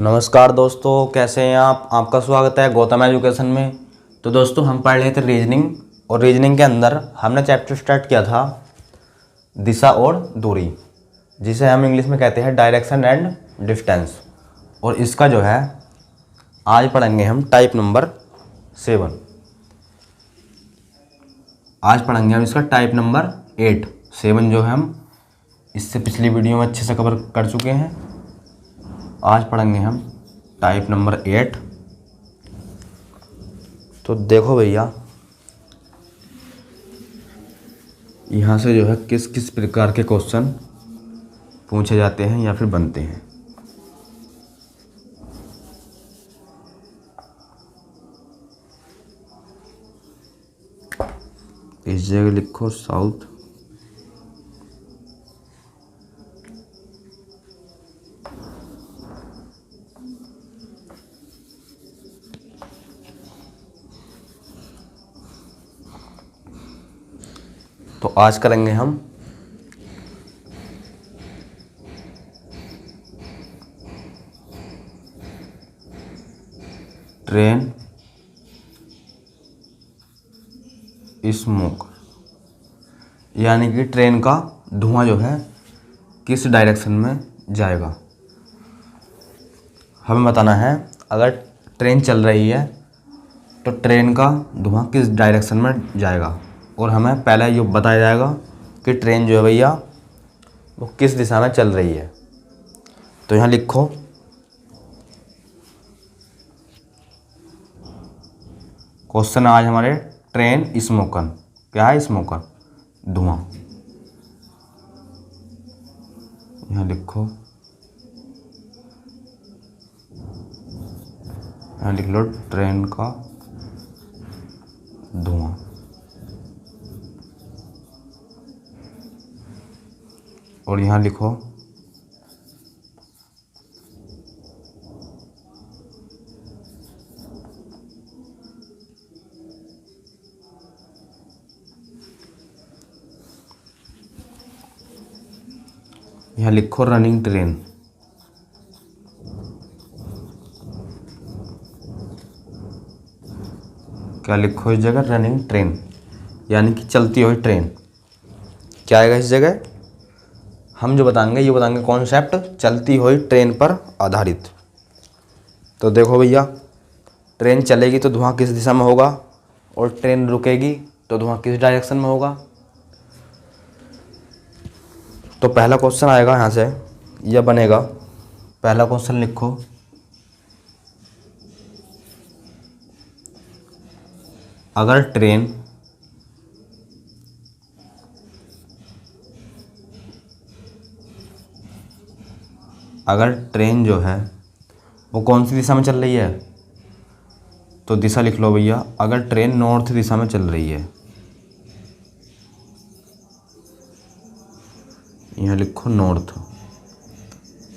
नमस्कार दोस्तों, कैसे हैं आप। आपका स्वागत है गौतम एजुकेशन में। तो दोस्तों, हम पढ़ रहे थे रीजनिंग, और रीजनिंग के अंदर हमने चैप्टर स्टार्ट किया था दिशा और दूरी, जिसे हम इंग्लिश में कहते हैं डायरेक्शन एंड डिस्टेंस। और इसका जो है आज पढ़ेंगे हम टाइप नंबर 7। आज पढ़ेंगे हम इसका टाइप नंबर 8। 7 जो है हम इससे पिछली वीडियो में अच्छे से कवर कर चुके हैं। आज पढ़ेंगे हम टाइप नंबर 8। तो देखो भैया, यहाँ से जो है किस किस प्रकार के क्वेश्चन पूछे जाते हैं या फिर बनते हैं। इस जगह लिखो साउथ, तो आज करेंगे हम ट्रेन स्मोक, यानी कि ट्रेन का धुआं जो है किस डायरेक्शन में जाएगा। हमें बताना है अगर ट्रेन चल रही है तो ट्रेन का धुआं किस डायरेक्शन में जाएगा, और हमें पहले ये बताया जाएगा कि ट्रेन जो है भैया वो किस दिशा में चल रही है। तो यहाँ लिखो क्वेश्चन आज हमारे ट्रेन स्मोकन। क्या है स्मोकन? धुआं। यहाँ लिखो, यहाँ लिख लो ट्रेन का धुआं। और यहाँ लिखो रनिंग ट्रेन। क्या लिखो इस जगह? रनिंग ट्रेन, यानी कि चलती हुई ट्रेन। क्या आएगा इस जगह? हम जो बताएंगे ये बताएंगे कॉन्सेप्ट चलती हुई ट्रेन पर आधारित। तो देखो भैया, ट्रेन चलेगी तो धुआं किस दिशा में होगा, और ट्रेन रुकेगी तो धुआं किस डायरेक्शन में होगा। तो पहला क्वेश्चन आएगा यहाँ से, यह बनेगा। पहला क्वेश्चन लिखो, अगर ट्रेन जो है वो कौन सी दिशा में चल रही है, तो दिशा लिख लो भैया। अगर ट्रेन नॉर्थ दिशा में चल रही है, यहाँ लिखो नॉर्थ।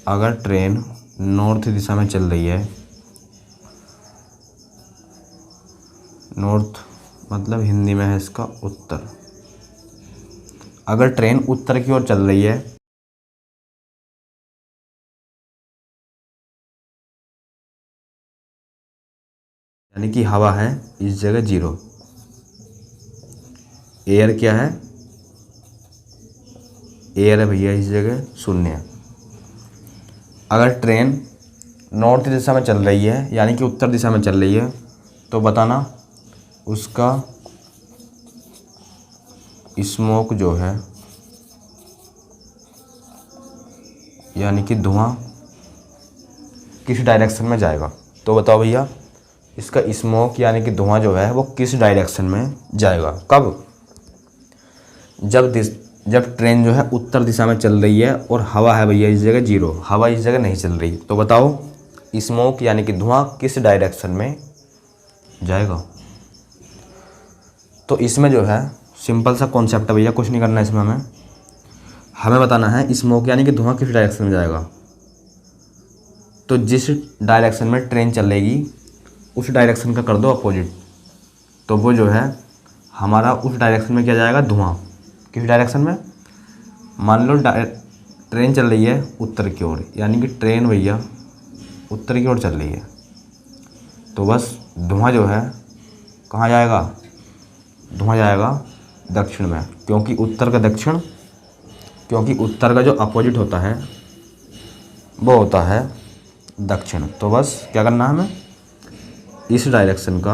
अगर ट्रेन नॉर्थ दिशा में चल रही है, नॉर्थ मतलब हिंदी में है इसका उत्तर। अगर ट्रेन उत्तर की ओर चल रही है, यानी कि हवा है इस जगह 0, एयर क्या है? एयर है भैया इस जगह 0। अगर ट्रेन नॉर्थ दिशा में चल रही है, यानी कि उत्तर दिशा में चल रही है, तो बताना उसका स्मोक जो है, यानी कि धुआं किस डायरेक्शन में जाएगा। तो बताओ भैया, इसका स्मोक यानी कि धुआं जो है वो किस डायरेक्शन में जाएगा। कब? जब ट्रेन जो है उत्तर दिशा में चल रही है और हवा है भैया इस जगह 0, हवा इस जगह नहीं चल रही। तो बताओ स्मोक यानी कि धुआं किस डायरेक्शन में जाएगा। तो इसमें जो है सिंपल सा कॉन्सेप्ट है भैया, कुछ नहीं करना है इसमें। हमें बताना है स्मोक यानी कि धुआं किस डायरेक्शन में जाएगा। तो जिस डायरेक्शन में ट्रेन चलेगी उस डायरेक्शन का कर दो अपोजिट, तो वो जो है हमारा उस डायरेक्शन में क्या जाएगा? धुआं। किस डायरेक्शन में? मान लो ट्रेन चल रही है उत्तर की ओर, यानी कि ट्रेन भैया उत्तर की ओर चल रही है, तो बस धुआं जो है कहाँ जाएगा, धुआं जाएगा दक्षिण में, क्योंकि उत्तर का जो अपोजिट होता है वो होता है दक्षिण। तो बस क्या करना है हमें, इस डायरेक्शन का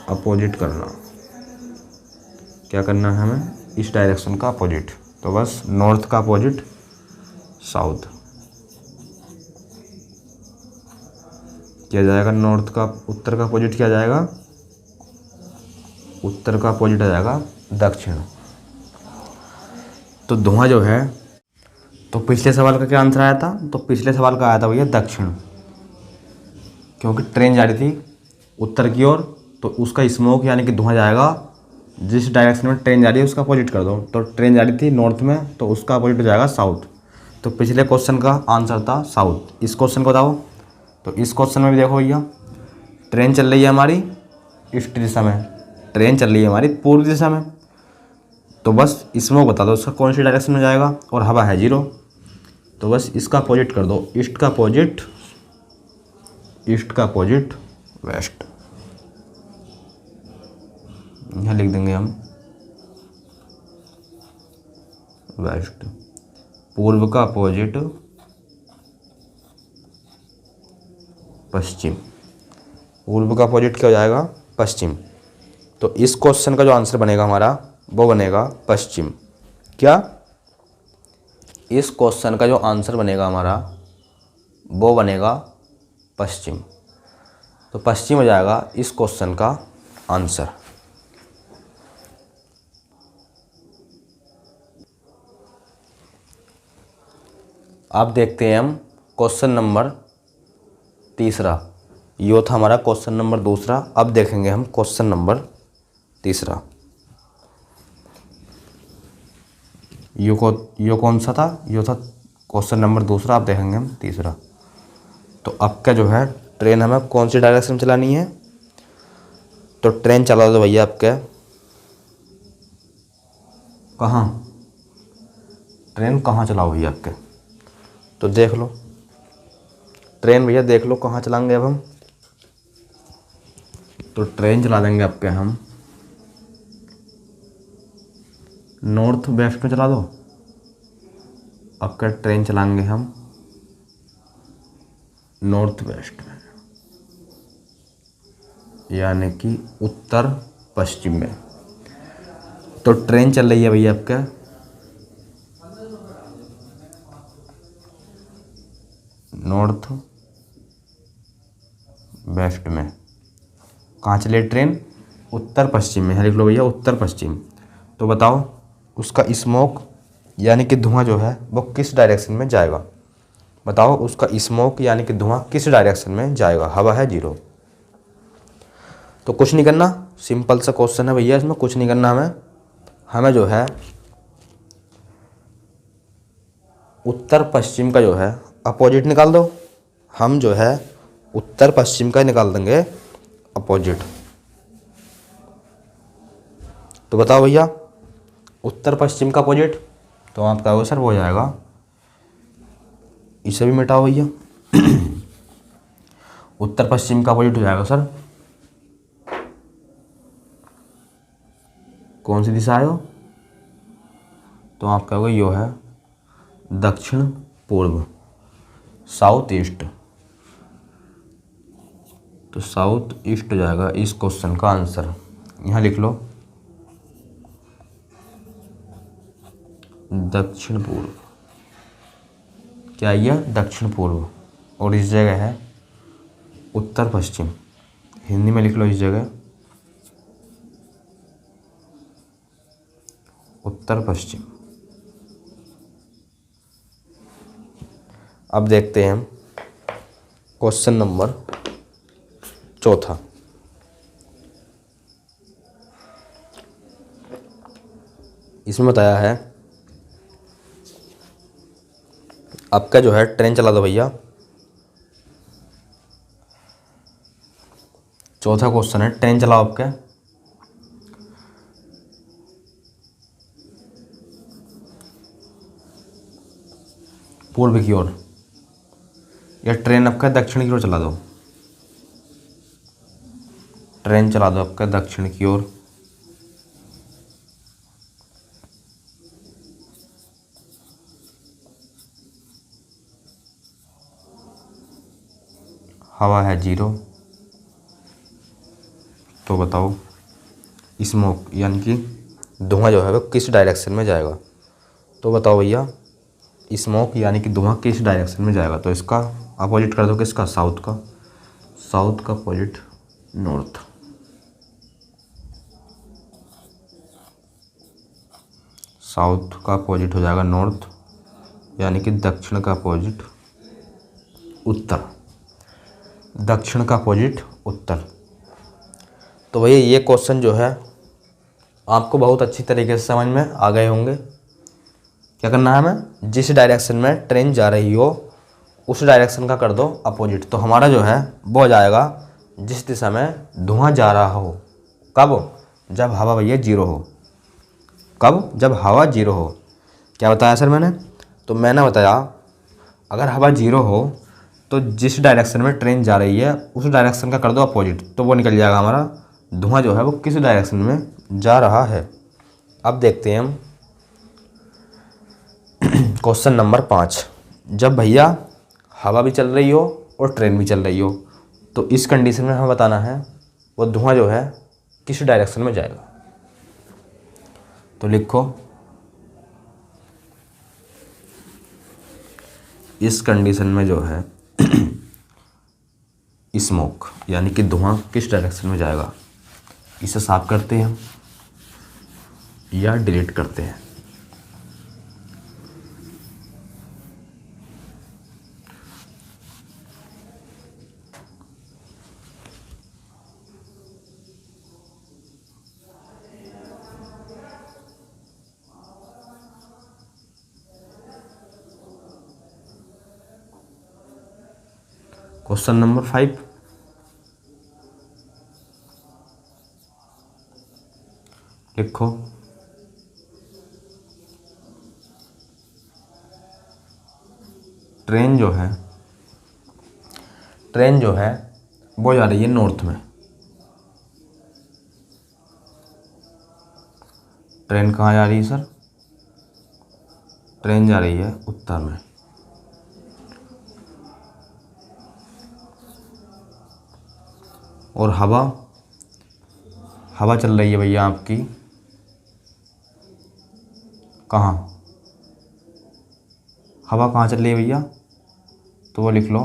अपोजिट करना। क्या करना है हमें, इस डायरेक्शन का अपोजिट। तो बस नॉर्थ का अपोजिट साउथ किया जाएगा, नॉर्थ का उत्तर का अपोजिट किया जाएगा, उत्तर का अपोजिट आ जाएगा दक्षिण। तो धुआं जो है, तो पिछले सवाल का क्या आंसर आया था, तो पिछले सवाल का आया था भैया दक्षिण, क्योंकि ट्रेन जा रही थी उत्तर की ओर, तो उसका स्मोक यानी कि धुआं जाएगा, जिस डायरेक्शन में ट्रेन जा रही है उसका अपोजिट कर दो। तो ट्रेन जा रही थी नॉर्थ में, तो उसका अपोजिट हो जाएगा साउथ। तो पिछले क्वेश्चन का आंसर था साउथ। इस क्वेश्चन को बताओ, तो इस क्वेश्चन में भी देखो भैया, ट्रेन चल रही है हमारी ईस्ट दिशा में, ट्रेन चल रही है हमारी पूर्व दिशा में, तो बस स्मोक बता दो उसका कौन सी डायरेक्शन में जाएगा, और हवा है 0, तो बस इसका अपोजिट कर दो, ईस्ट का अपोजिट वेस्ट। यहाँ लिख देंगे हम वेस्ट, पूर्व का अपोजिट पश्चिम, पूर्व का अपोजिट क्या हो जाएगा, पश्चिम। तो इस क्वेश्चन का जो आंसर बनेगा हमारा वो बनेगा पश्चिम। क्या, इस क्वेश्चन का जो आंसर बनेगा हमारा वो बनेगा पश्चिम। तो पश्चिम हो जाएगा इस क्वेश्चन का आंसर। अब देखते हैं हम क्वेश्चन नंबर 3। यो था हमारा क्वेश्चन नंबर 2। अब देखेंगे हम क्वेश्चन नंबर 3। यो कौन सा था, यो था क्वेश्चन नंबर 2। अब देखेंगे हम 3। तो अब क्या जो है, ट्रेन हमें कौन सी डायरेक्शन में चलानी है, तो ट्रेन चला दो भैया आपके कहाँ, ट्रेन कहाँ चलाओ भैया आपके, तो देख लो ट्रेन भैया, देख लो कहाँ चलाएंगे अब हम, तो ट्रेन चला देंगे आपके हम नॉर्थ वेस्ट में चला दो। आपका ट्रेन चलाएंगे हम नॉर्थ वेस्ट में, यानी कि उत्तर पश्चिम में। तो ट्रेन चल रही है भैया आपका नॉर्थ वेस्ट में। कहाँ चले ट्रेन, उत्तर पश्चिम में। लिख लो भैया उत्तर पश्चिम। तो बताओ उसका स्मोक यानी कि धुआं जो है वो किस डायरेक्शन में जाएगा, बताओ उसका स्मोक यानी कि धुआं किस डायरेक्शन में जाएगा। हवा है 0, तो कुछ नहीं करना, सिंपल सा क्वेश्चन है भैया, इसमें कुछ नहीं करना हमें जो है उत्तर पश्चिम का जो है अपोजिट निकाल दो। हम जो है उत्तर पश्चिम का निकाल देंगे अपोजिट। तो बताओ भैया उत्तर पश्चिम का अपोजिट, तो आप कहोगे सर वो हो जाएगा, इसे भी मिटाओ भैया उत्तर पश्चिम का अपोजिट हो जाएगा सर, कौन सी दिशा है वो, तो आप कहोगे यो है दक्षिण पूर्व, साउथ ईस्ट। तो साउथ ईस्ट हो जाएगा इस क्वेश्चन का आंसर। यहाँ लिख लो दक्षिण पूर्व, क्या यह दक्षिण पूर्व, और इस जगह है उत्तर पश्चिम। हिंदी में लिख लो इस जगह उत्तर पश्चिम। अब देखते हैं हम क्वेश्चन नंबर 4। इसमें बताया है आपका जो है ट्रेन चला दो भैया। चौथा क्वेश्चन है ट्रेन चलाओ आपके पूर्व की ओर, या ट्रेन आपका दक्षिण की ओर चला दो, ट्रेन चला दो आपका दक्षिण की ओर। हवा है 0, तो बताओ स्मोक यानी कि धुआं जो है वो किस डायरेक्शन में जाएगा। तो बताओ भैया स्मोक यानी कि धुआं किस डायरेक्शन में जाएगा। तो इसका अपोजिट कर दो, किसका, साउथ का, साउथ का अपोजिट नॉर्थ। साउथ का अपोजिट हो जाएगा नॉर्थ, यानी कि दक्षिण का अपोजिट उत्तर, दक्षिण का अपोजिट उत्तर। तो भैया ये क्वेश्चन जो है आपको बहुत अच्छी तरीके से समझ में आ गए होंगे। क्या करना है हमें, जिस डायरेक्शन में ट्रेन जा रही हो उस डायरेक्शन का कर दो अपोजिट। तो हमारा जो है वो हो जाएगा जिस दिशा में धुआं जा रहा हो। कब, जब हवा भैया 0 हो। कब, जब हवा 0 हो। क्या बताया सर मैंने, तो मैंने बताया अगर हवा 0 हो तो जिस डायरेक्शन में ट्रेन जा रही है उस डायरेक्शन का कर दो अपोजिट, तो वो निकल जाएगा हमारा धुआं जो है वो किस डायरेक्शन में जा रहा है। अब देखते हैं हम क्वेश्चन नंबर 5। जब भैया हवा भी चल रही हो और ट्रेन भी चल रही हो तो इस कंडीशन में हमें बताना है वो धुआं जो है किस डायरेक्शन में जाएगा। तो लिखो इस कंडीशन में जो है स्मोक यानी कि धुआं किस डायरेक्शन में जाएगा। इसे साफ करते हैं हम या डिलीट करते हैं। क्वेश्चन नंबर 5, लिखो ट्रेन जो है वो जा रही है नॉर्थ में। ट्रेन कहाँ जा रही है सर, ट्रेन जा रही है उत्तर में। और हवा चल रही है भैया आपकी कहाँ, हवा कहाँ चल रही है भैया, तो वो लिख लो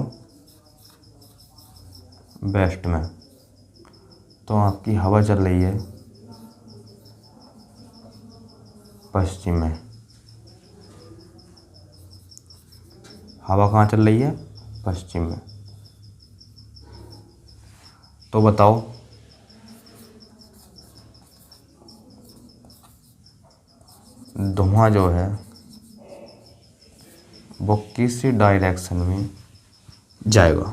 वेस्ट में। तो आपकी हवा चल रही है पश्चिम में। हवा कहाँ चल रही है, पश्चिम में। तो बताओ धुआं जो है वो किस डायरेक्शन में जाएगा।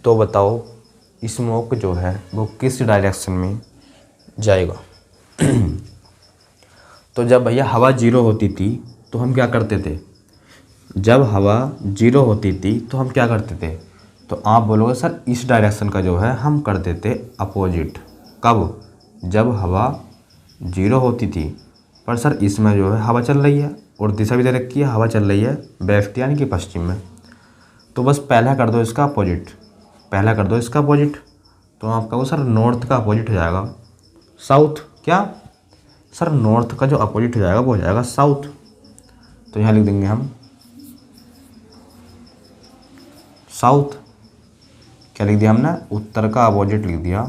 तो बताओ स्मोक जो है वो किस डायरेक्शन में जाएगा। तो जब भैया हवा 0 होती थी तो हम क्या करते थे, जब हवा 0 होती थी तो हम क्या करते थे, तो आप बोलोगे सर इस डायरेक्शन का जो है हम कर देते अपोजिट। कब, जब हवा 0 होती थी पर सर इसमें जो है हवा चल रही है और दिशा भी दे रखी है, हवा चल रही है वेस्ट यानी कि पश्चिम में। तो बस पहला कर दो इसका अपोजिट, पहला कर दो इसका अपोजिट। तो आपका वो सर नॉर्थ का अपोजिट हो जाएगा साउथ। क्या सर, नॉर्थ का जो अपोजिट हो जाएगा वो हो जाएगा साउथ। तो यहाँ लिख देंगे हम साउथ। क्या लिख दिया हमने, उत्तर का अपोजिट लिख दिया,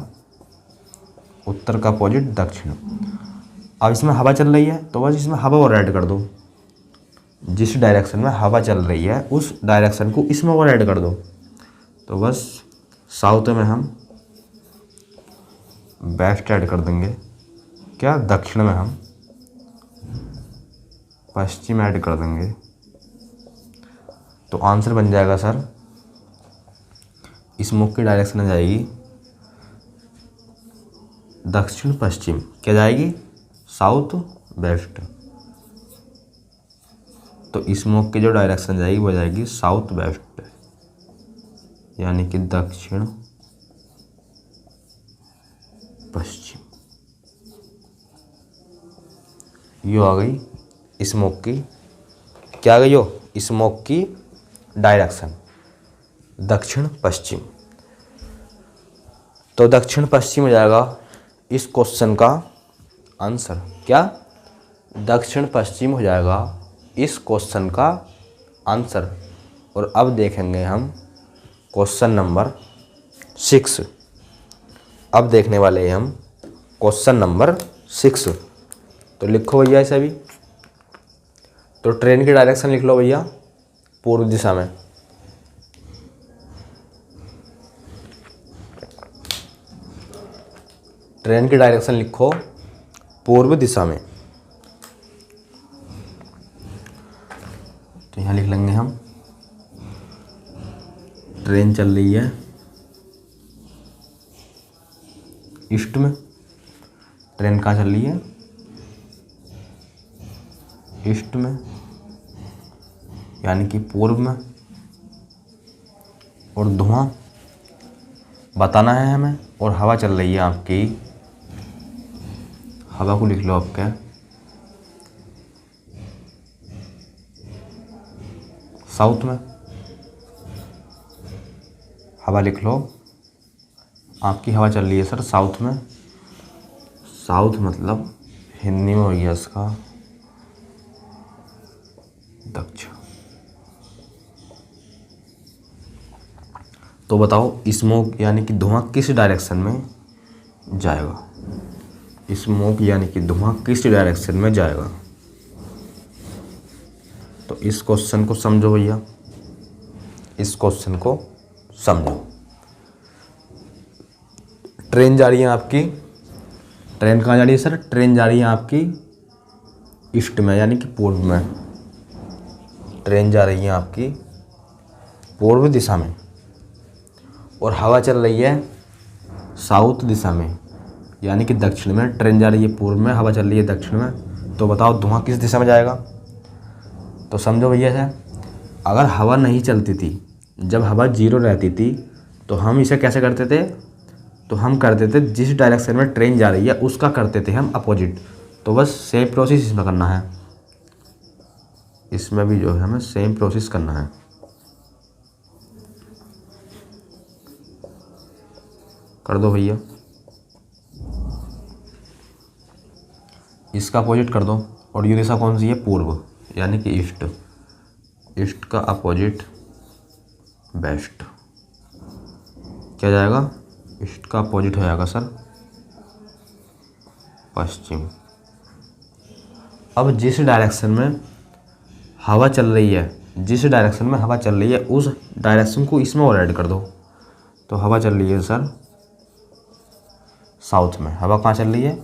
उत्तर का अपोजिट दक्षिण। अब इसमें हवा चल रही है तो बस इसमें हवा और ऐड कर दो, जिस डायरेक्शन में हवा चल रही है उस डायरेक्शन को इसमें और ऐड कर दो। तो बस साउथ में हम वेस्ट ऐड कर देंगे, क्या दक्षिण में हम पश्चिम ऐड कर देंगे। तो आंसर बन जाएगा सर स्मोक की डायरेक्शन जाएगी दक्षिण पश्चिम। क्या जाएगी, साउथ वेस्ट। तो स्मोक की जो डायरेक्शन जाएगी वो जाएगी साउथ वेस्ट, यानी कि दक्षिण पश्चिम। यो आ गई स्मोक की, क्या आ गई यो, स्मोक की डायरेक्शन दक्षिण पश्चिम। तो दक्षिण पश्चिम हो जाएगा इस क्वेश्चन का आंसर। क्या, दक्षिण पश्चिम हो जाएगा इस क्वेश्चन का आंसर। और अब देखेंगे हम क्वेश्चन नंबर 6। अब देखने वाले हैं हम क्वेश्चन नंबर 6। तो लिखो भैया इसे भी। तो ट्रेन की डायरेक्शन लिख लो भैया पूर्व दिशा में। ट्रेन की डायरेक्शन लिखो पूर्व दिशा में। तो यहाँ लिख लेंगे हम, ट्रेन चल रही है ईस्ट में। ट्रेन कहाँ चल रही है, ईस्ट में, यानी कि पूर्व में। और धुआं बताना है हमें। और हवा चल रही है आपकी, हवा को लिख लो आपके साउथ में। हवा लिख लो, आपकी हवा चल रही है सर साउथ में। साउथ मतलब हिंदी में हो गया इसका दक्षिण। तो बताओ स्मोक यानी कि धुआं किस डायरेक्शन में जाएगा। स्मोक यानी कि धुआं किस डायरेक्शन में जाएगा। तो इस क्वेश्चन को समझो भैया, इस क्वेश्चन को समझो। ट्रेन जा रही है आपकी, ट्रेन कहाँ जा रही है सर, ट्रेन जा रही है आपकी ईस्ट में, यानी कि पूर्व में। ट्रेन जा रही है आपकी पूर्व दिशा में। और हवा चल रही है साउथ दिशा में, यानी कि दक्षिण में। ट्रेन जा रही है पूर्व में, हवा चल रही है दक्षिण में। तो बताओ धुआं किस दिशा में जाएगा। तो समझो भैया से, अगर हवा नहीं चलती थी, जब हवा जीरो रहती थी, तो हम इसे कैसे करते थे, तो हम करते थे जिस डायरेक्शन में ट्रेन जा रही है उसका करते थे हम अपोजिट। तो बस सेम प्रोसेस इसमें करना है, इसमें भी जो है हमें सेम प्रोसेस करना है। कर दो भैया, इसका अपोजिट कर दो। और ये दिशा कौन सी है, पूर्व, यानी कि ईस्ट। ईस्ट का अपोजिट वेस्ट, क्या जाएगा, ईस्ट का अपोजिट हो जाएगा सर पश्चिम। अब जिस डायरेक्शन में हवा चल रही है, जिस डायरेक्शन में हवा चल रही है उस डायरेक्शन को इसमें और ऐड कर दो। तो हवा चल रही है सर साउथ में। हवा कहाँ चल रही है,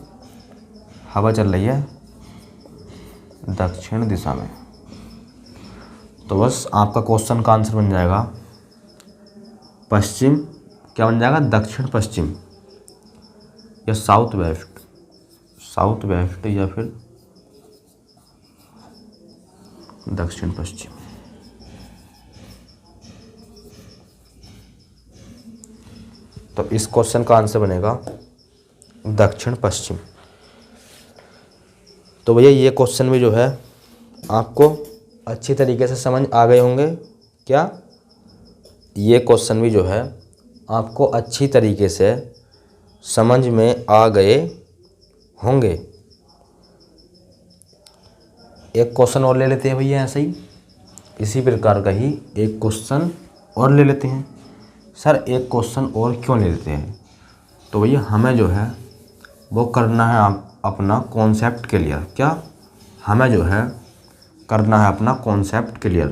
हवा चल रही है दक्षिण दिशा में। तो बस आपका क्वेश्चन का आंसर बन जाएगा पश्चिम, क्या बन जाएगा, दक्षिण पश्चिम या साउथ वेस्ट। साउथ वेस्ट या फिर दक्षिण पश्चिम। तो इस क्वेश्चन का आंसर बनेगा दक्षिण पश्चिम। तो भैया ये क्वेश्चन भी जो है आपको अच्छी तरीके से समझ आ गए होंगे। क्या, ये क्वेश्चन भी जो है आपको अच्छी तरीके से समझ में आ गए होंगे। एक क्वेश्चन और ले लेते हैं भैया, ऐसे ही इसी प्रकार का ही एक क्वेश्चन और ले लेते हैं। सर एक क्वेश्चन और क्यों ले लेते हैं, तो भैया हमें जो है वो करना है अपना कॉन्सेप्ट क्लियर। क्या, हमें जो है करना है अपना कॉन्सेप्ट क्लियर।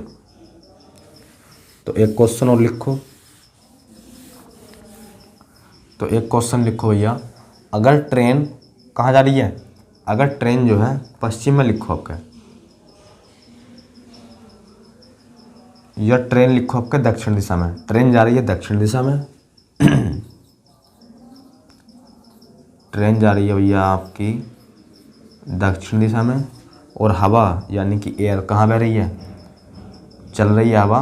तो एक क्वेश्चन और लिखो। तो एक क्वेश्चन लिखो भैया, अगर ट्रेन कहाँ जा रही है, अगर ट्रेन जो है पश्चिम में लिखो आपका, या ट्रेन लिखो आपके दक्षिण दिशा में। ट्रेन जा रही है दक्षिण दिशा में। ट्रेन जा रही है भैया आपकी दक्षिण दिशा में। और हवा यानी कि एयर कहाँ बह रही है, चल रही है हवा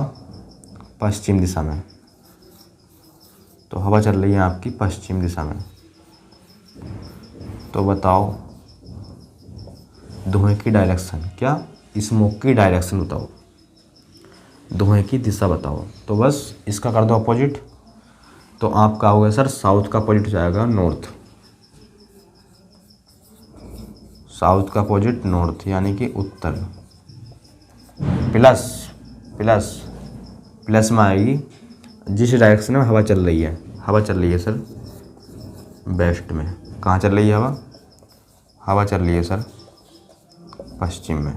पश्चिम दिशा में। तो हवा चल रही है आपकी पश्चिम दिशा में। तो बताओ धुएं की डायरेक्शन, क्या स्मोक की डायरेक्शन बताओ, धुएं की दिशा बताओ। तो बस इसका कर दो अपोजिट। तो आपका हो गया सर साउथ का अपोजिट हो जाएगा नॉर्थ, साउथ का अपोजिट नॉर्थ यानी कि उत्तर। प्लस प्लस प्लस में आएगी जिस डायरेक्शन में हवा चल रही है। हवा चल रही है सर वेस्ट में। कहाँ चल रही है हवा, हवा चल रही है सर पश्चिम में।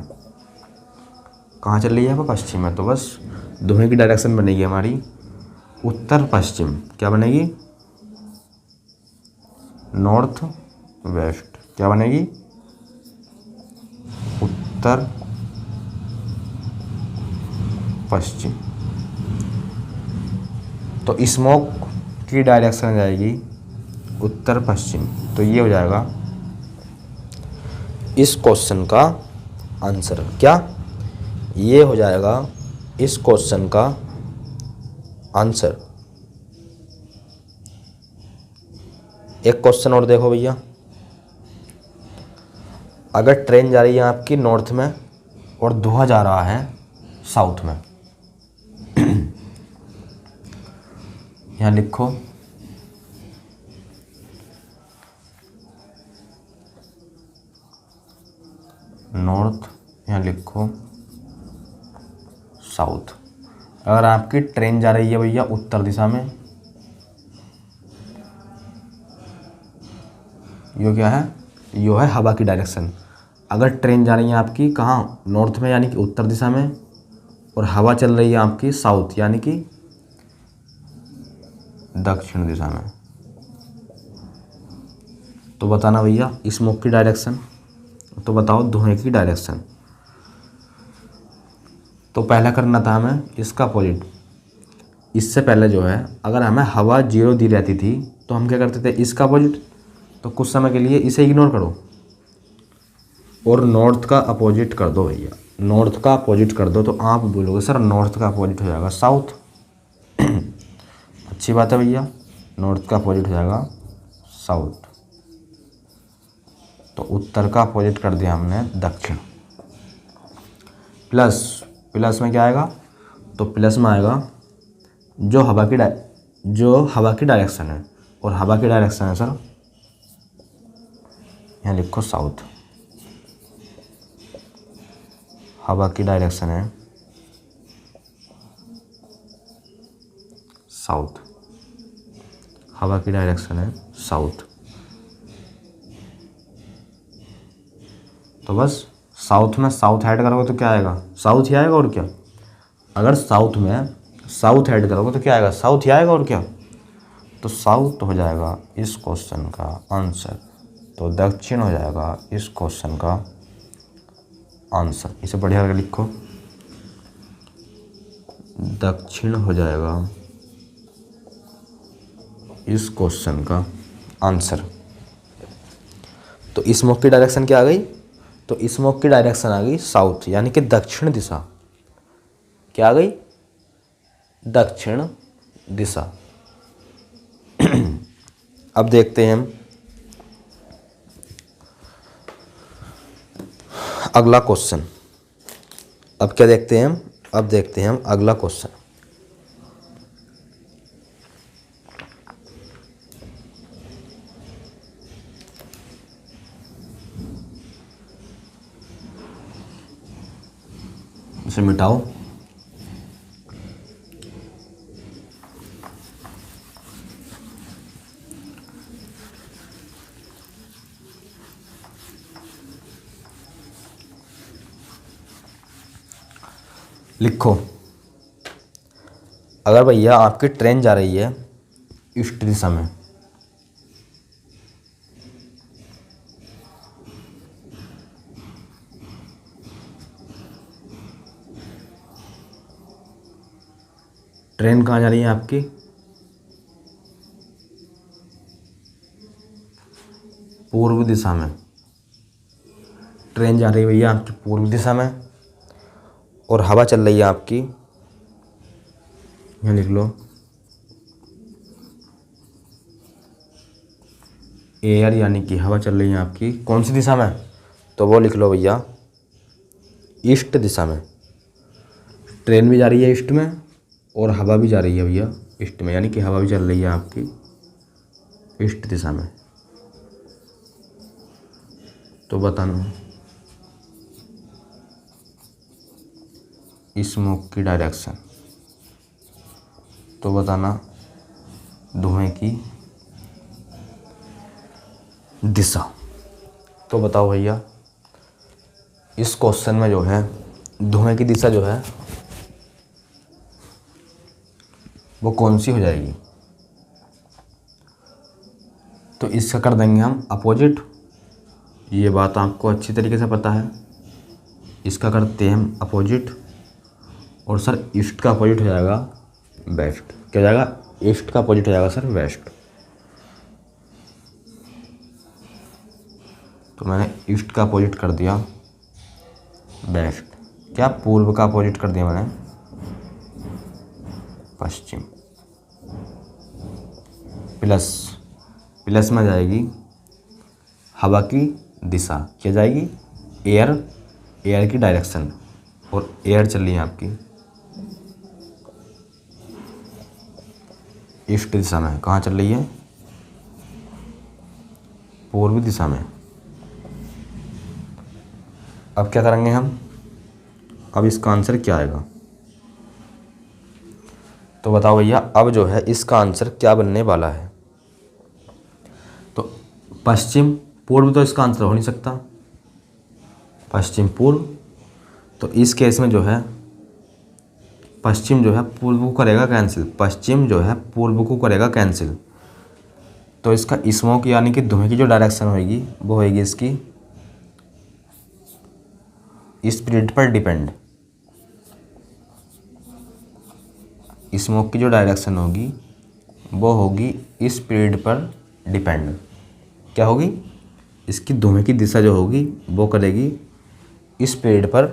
कहाँ चल रही है हवा, पश्चिम में। तो बस धुएं की डायरेक्शन बनेगी हमारी उत्तर पश्चिम। क्या बनेगी, नॉर्थ वेस्ट। क्या बनेगी, उत्तर पश्चिम। तो स्मोक की डायरेक्शन आ जाएगी उत्तर पश्चिम। तो ये हो जाएगा इस क्वेश्चन का आंसर। क्या, ये हो जाएगा इस क्वेश्चन का आंसर। एक क्वेश्चन और देखो भैया, अगर ट्रेन जा रही है आपकी नॉर्थ में और धुआं जा रहा है साउथ में, यहाँ लिखो नॉर्थ, यहाँ लिखो साउथ। अगर आपकी ट्रेन जा रही है भैया उत्तर दिशा में, यो क्या है, यो है हवा की डायरेक्शन। अगर ट्रेन जा रही है आपकी कहाँ, नॉर्थ में यानी कि उत्तर दिशा में, और हवा चल रही है आपकी साउथ यानी कि दक्षिण दिशा में, तो बताना भैया स्मोक की डायरेक्शन। तो बताओ धुएं की डायरेक्शन। तो पहला करना था हमें इसका अपोजिट। इससे पहले जो है अगर हमें हवा 0 दी रहती थी तो हम क्या करते थे, इसका अपोजिट। तो कुछ समय के लिए इसे इग्नोर करो और नॉर्थ का अपोजिट कर दो भैया, नॉर्थ का अपोजिट कर दो। तो आप बोलोगे सर नॉर्थ का अपोजिट हो जाएगा साउथ। अच्छी बात है भैया, नॉर्थ का अपोजिट हो जाएगा साउथ। तो उत्तर का अपोजिट कर दिया हमने दक्षिण। प्लस प्लस में क्या आएगा, तो प्लस में आएगा जो हवा की डायरेक्शन है, और हवा की डायरेक्शन है सर यहाँ लिखो साउथ। हवा की डायरेक्शन है साउथ, हवा की डायरेक्शन है साउथ। तो बस साउथ में साउथ ऐड करोगे तो क्या आएगा, साउथ ही आएगा और क्या। अगर साउथ में साउथ ऐड करोगे तो क्या आएगा, साउथ ही आएगा और क्या। तो साउथ हो जाएगा इस क्वेश्चन का आंसर। तो दक्षिण हो जाएगा इस क्वेश्चन का आंसर। इसे बढ़िया करके लिखो, दक्षिण हो जाएगा इस क्वेश्चन का आंसर। तो स्मोक की डायरेक्शन क्या आ गई, तो स्मोक की डायरेक्शन आ गई साउथ यानी कि दक्षिण दिशा। क्या आ गई, दक्षिण दिशा। अब देखते हैं हम अगला क्वेश्चन। अब क्या देखते हैं हम, अब देखते हैं हम अगला क्वेश्चन। इसे मिटाओ। लिखो, अगर भैया आपकी ट्रेन जा रही है ईस्ट दिशा में, ट्रेन कहाँ जा रही है आपकी, पूर्व दिशा में। ट्रेन जा रही है भैया आपकी पूर्व दिशा में और हवा चल रही है आपकी, यहाँ लिख लो, एयर यानी कि हवा चल रही है आपकी कौन सी दिशा में, तो वो लिख लो भैया ईस्ट दिशा में। ट्रेन भी जा रही है ईस्ट में और हवा भी जा रही है भैया ईस्ट में, यानी कि हवा भी चल रही है आपकी ईस्ट दिशा में। तो बताना स्मोक की डायरेक्शन, तो बताना धुएं की दिशा। तो बताओ भैया इस क्वेश्चन में जो है धुएं की दिशा जो है वो कौन सी हो जाएगी, तो इसका कर देंगे हम अपोजिट। ये बात आपको अच्छी तरीके से पता है, इसका करते हैं हम अपोजिट। और सर ईस्ट का अपोजिट हो जाएगा वेस्ट, क्या हो जाएगा, ईस्ट का अपोजिट हो जाएगा सर वेस्ट। तो मैंने ईस्ट का अपोजिट कर दिया वेस्ट, क्या पूर्व का अपोजिट कर दिया मैंने पश्चिम। प्लस प्लस में जाएगी हवा की दिशा, क्या जाएगी, एयर, एयर की डायरेक्शन, और एयर चल रही है आपकी ईस्ट दिशा में। कहाँ चल रही है, पूर्वी दिशा में। अब क्या करेंगे हम, अब इसका आंसर क्या आएगा, तो बताओ भैया अब जो है इसका आंसर क्या बनने वाला है। तो पश्चिम पूर्व तो इसका आंसर हो नहीं सकता, पश्चिम पूर्व। तो इस केस में जो है पश्चिम जो है पूर्व को करेगा कैंसिल, पश्चिम जो है पूर्व को करेगा कैंसिल। तो इसका स्मोक यानी कि धुएं की जो डायरेक्शन होगी वो होगी इसकी स्पीड पर डिपेंड। स्मोक की जो डायरेक्शन होगी वो होगी स्पीड पर डिपेंड। क्या होगी, इसकी धुएं की दिशा जो होगी वो करेगी स्पीड पर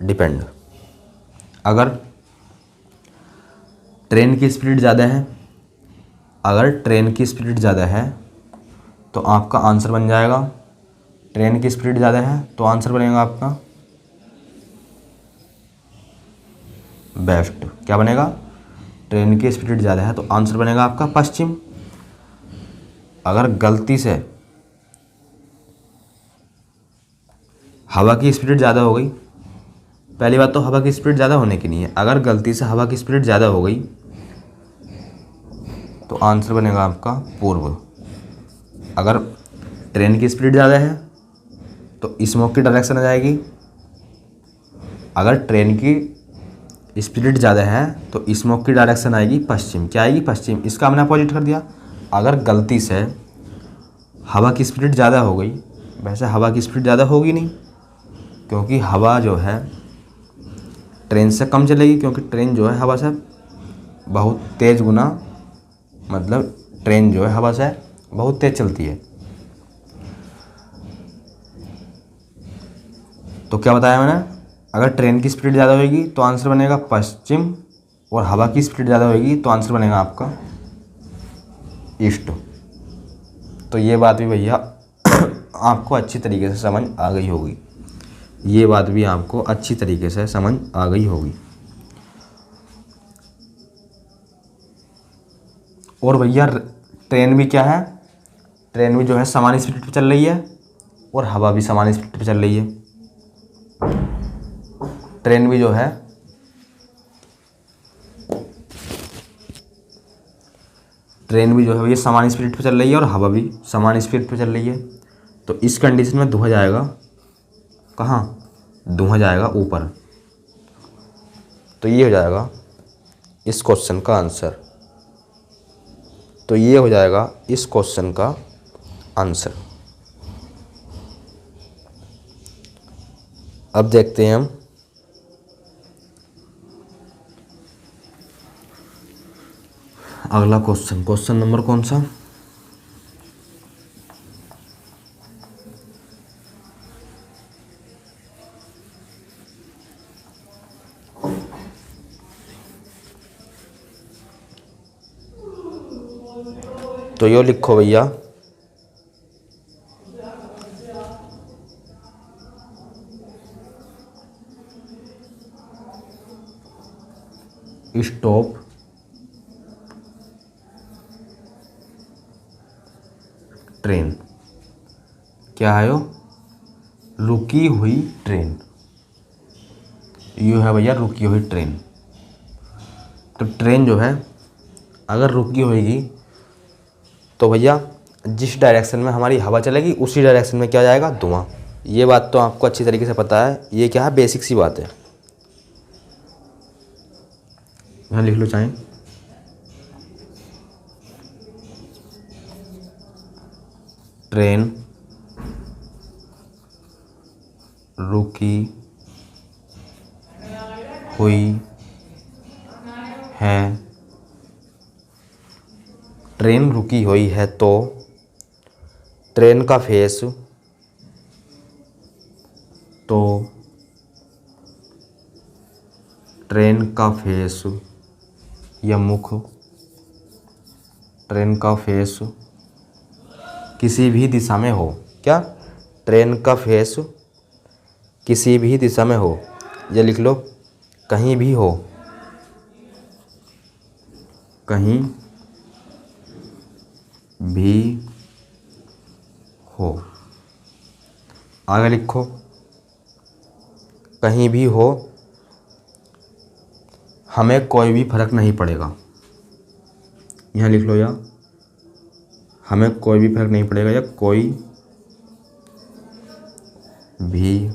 डिपेंड। अगर ट्रेन की स्पीड ज़्यादा है, अगर ट्रेन की स्पीड ज़्यादा है तो आपका आंसर बन जाएगा, ट्रेन की स्पीड ज़्यादा है तो आंसर बनेगा आपका वेस्ट। क्या बनेगा, ट्रेन की स्पीड ज़्यादा है तो आंसर बनेगा आपका पश्चिम। अगर गलती से हवा की स्पीड ज़्यादा हो गई, पहली बात तो हवा की स्पीड ज़्यादा होने की नहीं है, अगर गलती से हवा की स्पीड ज़्यादा हो गई तो आंसर बनेगा आपका पूर्व। अगर ट्रेन की स्पीड ज़्यादा है तो स्मोक की डायरेक्शन आ जाएगी, अगर ट्रेन की स्पीड ज़्यादा है तो स्मोक की डायरेक्शन आएगी पश्चिम। क्या आएगी, पश्चिम। इसका हमने अपोजिट कर दिया। अगर गलती से हवा की स्पीड ज़्यादा हो गई, वैसे हवा की स्पीड ज़्यादा होगी नहीं क्योंकि हवा जो है ट्रेन से कम चलेगी, क्योंकि ट्रेन जो है हवा से बहुत तेज़ गुना, मतलब ट्रेन जो है हवा से बहुत तेज़ चलती है। तो क्या बताया मैंने, अगर ट्रेन की स्पीड ज़्यादा होगी तो आंसर बनेगा पश्चिम, और हवा की स्पीड ज़्यादा होगी तो आंसर बनेगा आपका ईस्ट। तो ये बात भी भैया आपको अच्छी तरीके से समझ आ गई होगी, ये बात भी आपको अच्छी तरीके से समझ आ गई होगी। और भैया ट्रेन भी क्या है, ट्रेन भी जो है समान स्पीड पे चल रही है और हवा भी समान स्पीड पे चल रही है। ट्रेन भी जो है ये समान स्पीड पे चल रही है और हवा भी समान स्पीड पे चल रही है। तो इस कंडीशन में धुआं जाएगा कहाँ, धुआं जाएगा ऊपर। तो ये हो जाएगा इस क्वेश्चन का आंसर, तो ये हो जाएगा इस क्वेश्चन का आंसर। अब देखते हैं हम अगला क्वेश्चन। क्वेश्चन नंबर कौन सा, तो यो लिखो भैया स्टॉप ट्रेन। क्या है यो? रुकी हुई ट्रेन। यो है भैया रुकी हुई ट्रेन। तो ट्रेन जो है अगर रुकी होगी तो भैया जिस डायरेक्शन में हमारी हवा चलेगी उसी डायरेक्शन में क्या जाएगा? धुआं। ये बात तो आपको अच्छी तरीके से पता है, ये क्या है, बेसिक सी बात है। यहाँ लिख लो चाहें। ट्रेन रुकी हुई है। ट्रेन रुकी हुई है तो ट्रेन का फेस, तो ट्रेन का फेस या मुख, ट्रेन का फेस किसी भी दिशा में हो। क्या? ट्रेन का फेस किसी भी दिशा में हो। ये लिख लो, कहीं भी हो, कहीं भी हो। आगे लिखो, कहीं भी हो हमें कोई भी फर्क नहीं पड़ेगा। यहाँ लिख लो, या हमें कोई भी फर्क नहीं पड़ेगा, या कोई भी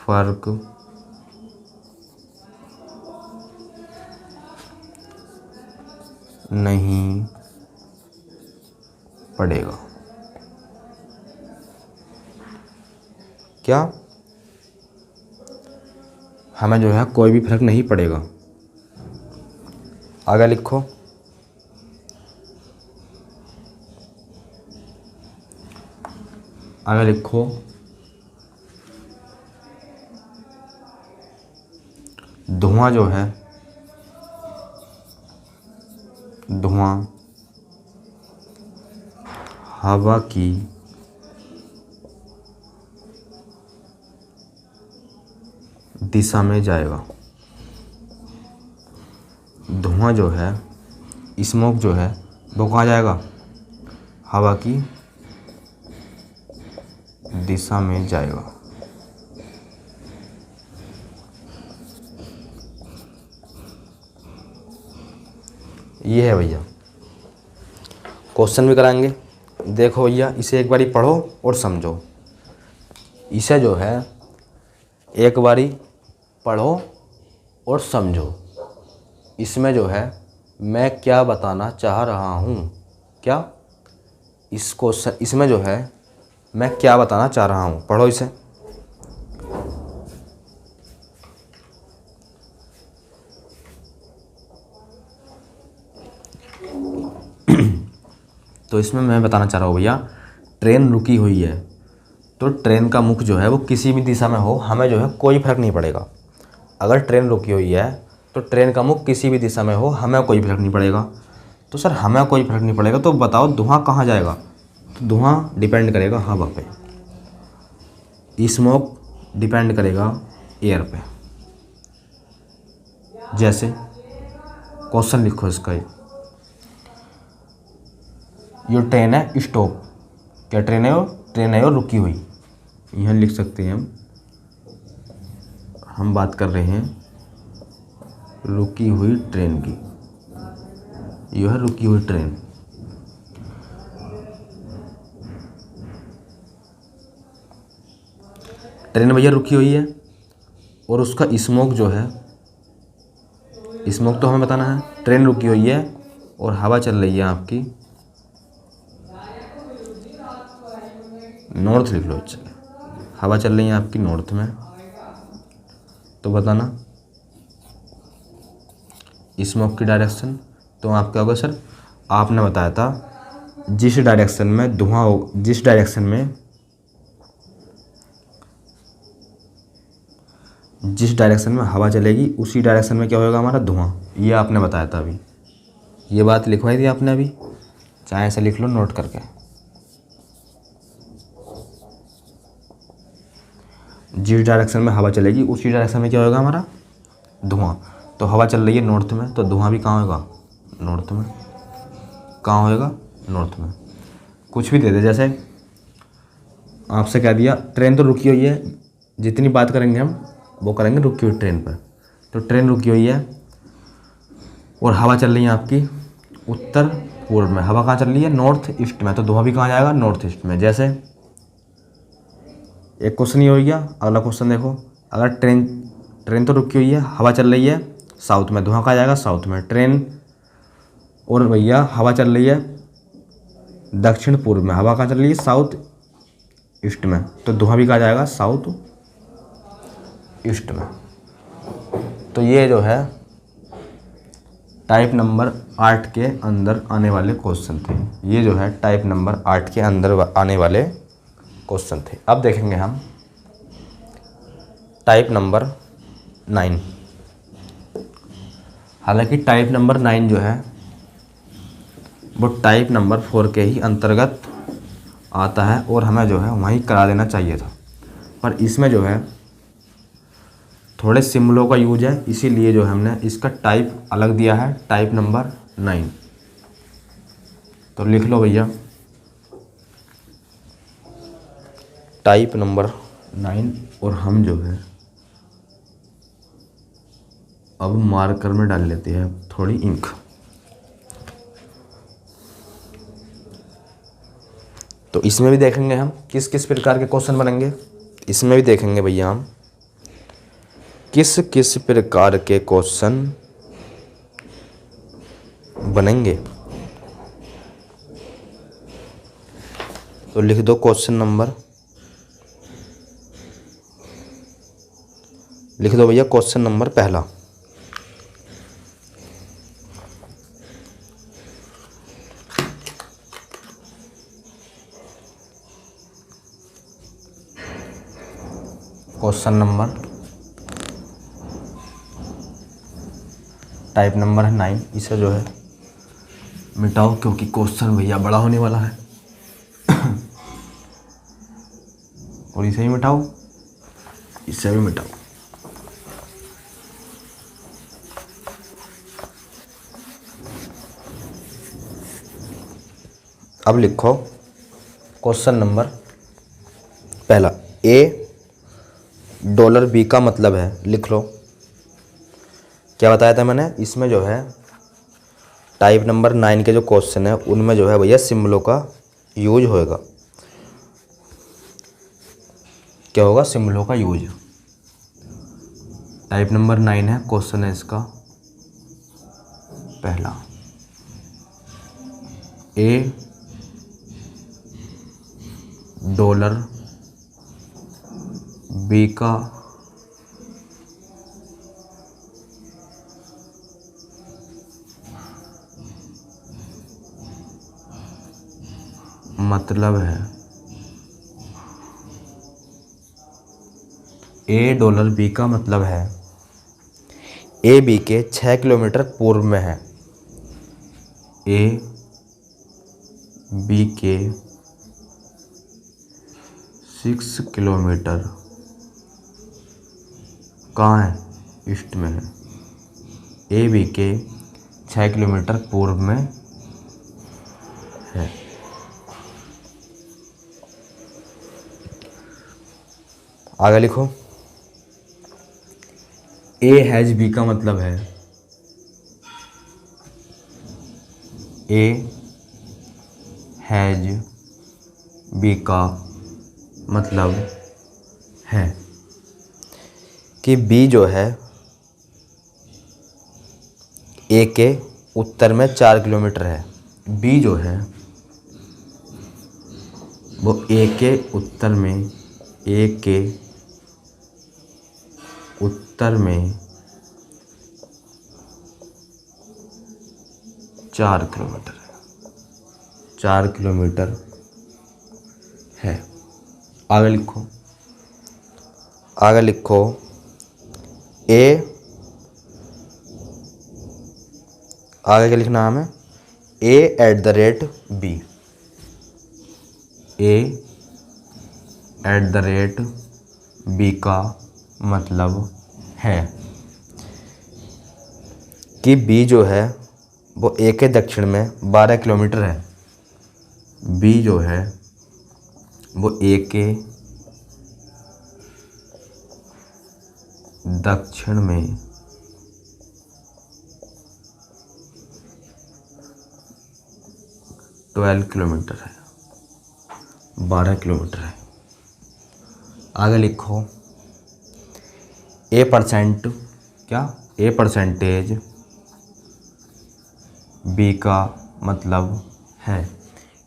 फर्क नहीं पड़ेगा। क्या? हमें जो है कोई भी फर्क नहीं पड़ेगा। आगे लिखो, आगे लिखो, धुआं जो है, धुआं हवा की दिशा में जाएगा। धुआं जो है, स्मोक जो है, वो कहाँ जाएगा? हवा की दिशा में जाएगा। ये है भैया। क्वेश्चन भी कराएंगे। देखो भैया, इसे एक बारी पढ़ो और समझो। इसे जो है एक बारी पढ़ो और समझो। इसमें जो है मैं क्या बताना चाह रहा हूँ। क्या? इस क्वेश्चन इसमें जो है मैं क्या बताना चाह रहा हूँ, पढ़ो इसे। तो इसमें मैं बताना चाह रहा हूँ भैया, ट्रेन रुकी हुई है तो ट्रेन का मुख जो है वो किसी भी दिशा में हो, हमें जो है कोई फर्क नहीं पड़ेगा। अगर ट्रेन रुकी हुई है तो ट्रेन का मुख किसी भी दिशा में हो, हमें कोई फर्क नहीं पड़ेगा। तो सर हमें कोई फर्क नहीं पड़ेगा, तो बताओ धुआं कहाँ जाएगा? तो धुआं डिपेंड करेगा हवा पे, स्मोक डिपेंड करेगा एयर पे। जैसे क्वेश्चन लिखो इसका, ये ट्रेन है स्टॉप। क्या ट्रेन है? वो ट्रेन है और रुकी हुई। यहाँ लिख सकते हैं हम बात कर रहे हैं रुकी हुई ट्रेन की। यह है रुकी हुई ट्रेन। ट्रेन भैया रुकी हुई है और उसका स्मोक जो है, स्मोक तो हमें बताना है। ट्रेन रुकी हुई है और हवा चल रही है आपकी नॉर्थ, लिख लो। चलिए, हवा चल रही है आपकी नॉर्थ में, तो बताना स्मोक की डायरेक्शन। तो आप क्या होगा सर? आपने बताया था जिस डायरेक्शन में धुआं हो, जिस डायरेक्शन में हवा चलेगी उसी डायरेक्शन में क्या होगा? हमारा धुआं। ये आपने बताया था अभी। ये बात लिखवाई थी आपने अभी, चाहे ऐसे लिख लो नोट करके। जिस डायरेक्शन में हवा चलेगी उसी डायरेक्शन में क्या होगा हमारा, धुआं। तो हवा चल रही है नॉर्थ में, तो धुआं भी कहाँ होगा, नॉर्थ में। कहाँ होएगा, नॉर्थ में। कुछ भी दे दे, जैसे आपसे कह दिया ट्रेन तो रुकी हुई है, जितनी बात करेंगे हम वो करेंगे रुकी हुई ट्रेन पर। तो ट्रेन रुकी हुई है और हवा चल रही है आपकी उत्तर पूर्व में। हवा कहाँ चल रही है, नॉर्थ ईस्ट में। तो धुआं भी कहाँ जाएगा, नॉर्थ ईस्ट में। जैसे एक क्वेश्चन ये हो गया। अगला क्वेश्चन देखो, अगर ट्रेन तो रुकी हुई है, हवा चल रही है साउथ में, धुआं कहाँ जाएगा, साउथ में। ट्रेन और भैया हवा चल रही है दक्षिण पूर्व में, हवा कहाँ चल रही है, साउथ ईस्ट में। तो धुआं भी कहाँ जाएगा, साउथ ईस्ट में। तो ये जो है टाइप नंबर 8 के अंदर आने वाले क्वेश्चन थे। ये जो है टाइप नंबर 8 के अंदर आने वाले क्वेश्चन थे। अब देखेंगे हम टाइप नंबर 9। हालांकि टाइप नंबर 9 जो है वो टाइप नंबर 4 के ही अंतर्गत आता है और हमें जो है वहीं करा देना चाहिए था, पर इसमें जो है थोड़े सिम्बलों का यूज है, इसीलिए जो है हमने इसका टाइप अलग दिया है, टाइप नंबर 9। तो लिख लो भैया टाइप नंबर 9। और हम जो है अब मार्कर में डाल लेते हैं थोड़ी इंक। तो इसमें भी देखेंगे हम किस किस प्रकार के क्वेश्चन बनेंगे। इसमें भी देखेंगे भैया हम किस किस प्रकार के क्वेश्चन बनेंगे। तो लिख दो क्वेश्चन नंबर, लिख दो भैया क्वेश्चन नंबर पहला। क्वेश्चन नंबर टाइप नंबर है 9। इसे जो है मिटाओ क्योंकि क्वेश्चन भैया बड़ा होने वाला है। और इसे भी मिटाओ, इसे भी मिटाओ। अब लिखो क्वेश्चन नंबर पहला। $B का मतलब है, लिख लो। क्या बताया था मैंने, इसमें जो है टाइप नंबर 9 के जो क्वेश्चन है उनमें जो है भैया सिम्बलों का यूज होएगा। क्या होगा, सिम्बलों का यूज। टाइप नंबर 9 है, क्वेश्चन है इसका पहला। $B का मतलब है, $B का मतलब है AB के 6 किलोमीटर पूर्व में है। AB के 6 किलोमीटर कहाँ है, ईस्ट में है। AB के 6 किलोमीटर पूर्व में है। आगे लिखो। B का मतलब है, B का मतलब है कि B जो है A के उत्तर में 4 किलोमीटर है। B जो है वो A के उत्तर में 4 किलोमीटर है, 4 किलोमीटर है। आगे लिखो, आगे लिखो। आगे क्या लिखना है हमें, A at the rate B, A at the rate B का मतलब है कि बी जो है वो ए के दक्षिण में 12 किलोमीटर है। बी जो है वो ए के दक्षिण में 12 किलोमीटर है, 12 किलोमीटर है। आगे लिखो A% क्या, A% बी का मतलब है,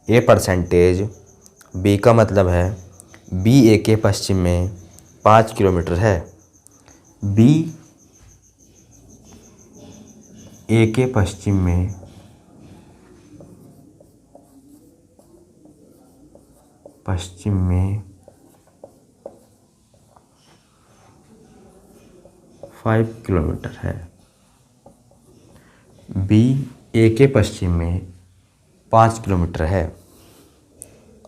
A% बी का मतलब है बी ए के पश्चिम में 5 किलोमीटर है। बी ए के पश्चिम में 5 किलोमीटर है। बी ए के पश्चिम में 5 किलोमीटर है।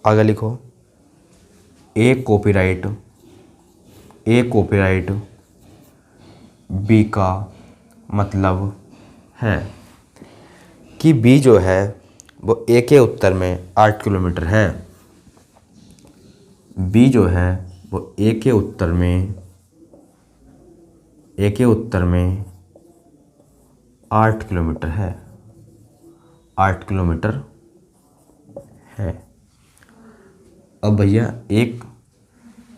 आगे लिखो ए कॉपीराइट बी का मतलब है कि बी जो है वो ए के उत्तर में 8 किलोमीटर है। बी जो है वो ए के उत्तर में 8 किलोमीटर है, 8 किलोमीटर है। अब भैया एक